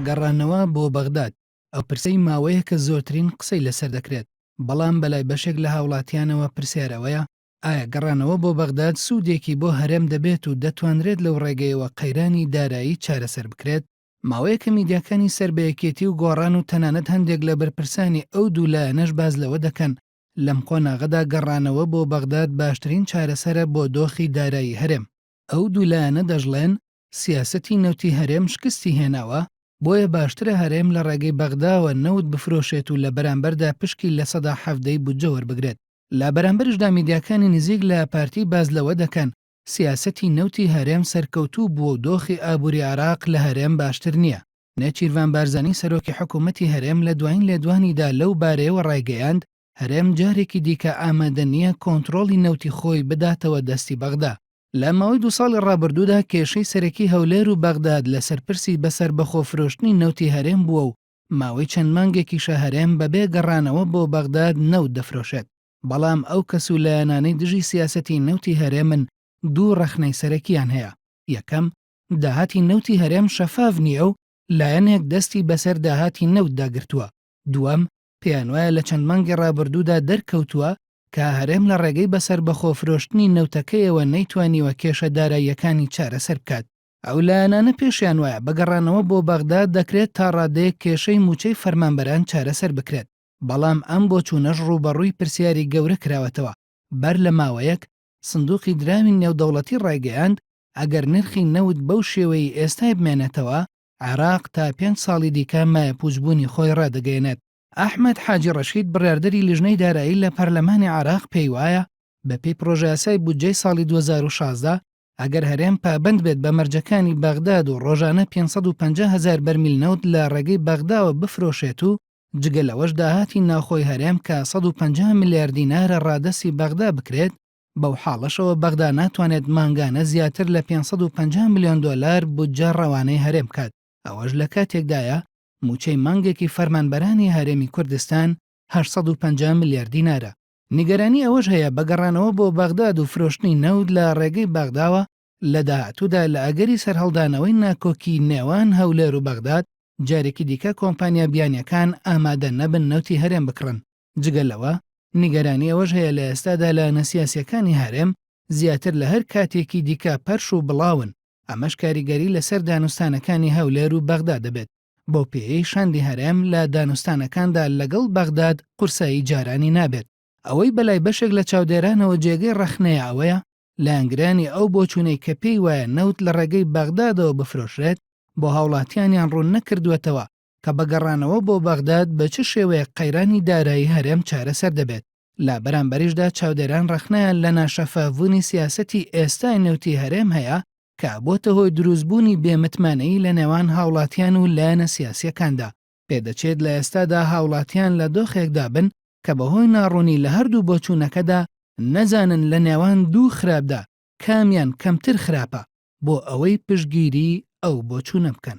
گەڕانەوە بۆ بەغداد ئەو پرسەی ماوەیە کە زۆرترین قسەی لەسەر دەکرێت، بەڵام بەلای بەشێک لە هاوڵاتیانەوە پرسیارەوەیە ئایا گەڕانەوە بۆ بەغداد سوودێکی بۆ هەرێم دەبێت و دەتوانرێت لەو ڕێگەیەوە قەیرانی دارایی چارەسەر بکرێت. ماوەیە کە میدیاکانی سربەیەکێتی و گۆڕان و تەنانەت هەندێک لە بەرپرسانی ئەو دوو لایەنەش باز لەوە دەکەن لەم قۆناغەدا گەڕانەوە بۆ بەغداد باشترین چارەسەرە بۆ دۆخی دارایی هەرێم. ئەو دوو لایەنە دەژڵێن سیاسەتی نەوتی هەرێم شکستی هێناوە، بۆیە باشترە هەرێم لە ڕێگەی بەغداوە نەوت بفرۆشێت و لە بەرامبەردا پشکی لە ١٧٠ بودجە وەربگرێت. لە بەرامبەرشدا میدیاکانی نزیک لە پارتی باز لەوە دەکەن سیاسەتی نەوتی هەرێم سەرکەوتوو بووە و دۆخی ئابووری عێراق لە هەرێم باشتر نییە. نێچیروان بارزانی سەرۆکی حکوومەتی هەرێم لە دوایین لێدوانیدا لەو بارەیەوە ڕایگەیاند هەرێم جارێکی دیکە ئامادە نییە کۆنتڕۆڵی نەوتی خۆی بداتەوە دەستی بەغدا. لە ماوەی 2 ساڵی ڕابردوودا کێشەی سەرەکی هەولێر و بەغداد لە سەرپرسی بەسەر بەخۆفرۆشتنی نەوتی هەرێم بووە و ماوەی چەند مانگێکیشە هەرێم بەبێ گەڕانەوە بۆ بەغداد نەوت دەفرۆشێت. بەڵام ئەو کەسولایەنانەی دژی سیاسەتی نەوتی هەرێمن دوو ڕەخنەی سەرەکیان هەیە. یەکەم، داهاتی نەوتی هەرێم شەفاف نییە و لایەنێک دەستی بەسەر داهاتی نەوت داگرتووە. دووەم، پێیان وایە لە چەند مانگی ڕابردوودا دەرکەوتووە کە هەرێم لە ڕێگەی بەسەر بەخۆفرۆشتنی نەوتەکەیەوە نەیتوانیوە کێشە داراییەکانی چارەسەر بکات. ئەو لایەنانە پێشیان وایە بەگەڕانەوە بۆ بەغداد دەکرێت تا ڕادەیەک کێشەی موچەی فەرمانبەران چارەسەر بکرێت. بەڵام ئەم بۆچوونەش ڕوبەڕووی پرسیاری گەورە کراوەتەوە. بەر لە ماوەیەک سندوقی دراوی نێودەوڵەتی ڕایگەیاند ئەگەر نرخی نەوت بەو شێوەی ئێستای بمێنێتەوە عێراق تا 5 ساڵی دیکە مایە پوچبوونی خۆی ڕادەگەێنێت. ئەحمەد حاجی ڕەشید بڕاردەری لیژنەی دارایی لە پەرلەمانی عێراق پێی وایە بەپێی پرۆژەیاسای بودجەی ساڵی 2016 ئەگەر هەرێم پابند بێت بە مەرجەکانی بەغداد و ڕۆژانە 550,000 بەرمیل نەوت لە ڕێگەی بەغداوە بفرۆشێت و جگە لەوەش داهاتی ناوخۆی هەرێم کە 150 میلیارد دینارە ڕادەسی بەغدا بکرێت، بەو حاڵەشەوە بەغدا ناتوانێت مانگانە زیاتر لە 550 میلیۆن دۆلار بودجە ڕەوانەی هەرێم بکات. ئەوەش لە کاتێکدایە موچەی مانگێکی فەرمانبەرانی هەرێمی کوردستان 850 میلیارد دینارە. نیگەرانی ئەوەش هەیە بەگەڕانەوە بۆ بەغداد و فرۆشتنی نەوت لە ڕێگەی بەغداوە لە داهاتوودا لە ئەگەری سەرهەڵدانەوەی ناکۆکی نێوان هەولێر و بەغداد جارێکی دیکە کۆمپانیا بیانیەکان ئامادە نەبن نەوتی هەرێم بکڕن. جگە لەوە نیگەرانی ئەوەش هەیە لە ئێستادا لە نەسیاسیەکانی هەرێم زیاتر لە هەر کاتێکی دیکە پەرش و بڵاون. ئەمەش کاریگەری لەسەر دانوستانەکانی هەولێر و بەغداد دەبێت. بۆ پێی شاندی هەرێم لە دانوستانەکاندا لەگەڵ بەغداد قورسایی جارانی نابێت. ئەوەی بەلای بەشێک لە چاودێرانەوە جێگەی ڕەخنەیە ئەوەیە لایەنگرانی ئەو بۆچوونەی کە پێی وایە نەوت لە ڕێگەی بەغدادەوە بفرۆشرێت بۆ هاوڵاتیانیان ڕوون نەکردوێتەوە کە بەگەڕانەوە بۆ بەغداد بە چ شێوەیە قەیرانی دارایی هەرێم چارەسەر دەبێت. لە بەرامبەریشدا چاودێران ڕەخنەیان لە ناشەفافبوونی سیاسەتی ئێستای نەوتی هەرێم هەیە کە بۆتە هۆی دروستبوونی بێمتمانەیی لە نێوان هاوڵاتیان و لایەنە سیاسیەکاندا. پێدەچێت لە ئێستادا هاوڵاتیان لە دۆخێکدا بن کە بەهۆی ناڕوونی لە هەردوو بۆچوونەکەدا نەزانن لە نێوان دوو خراپدا کامیان کەمتر خراپە بۆ ئەوەی پشتگیری ئەو بۆچوونە بکەن.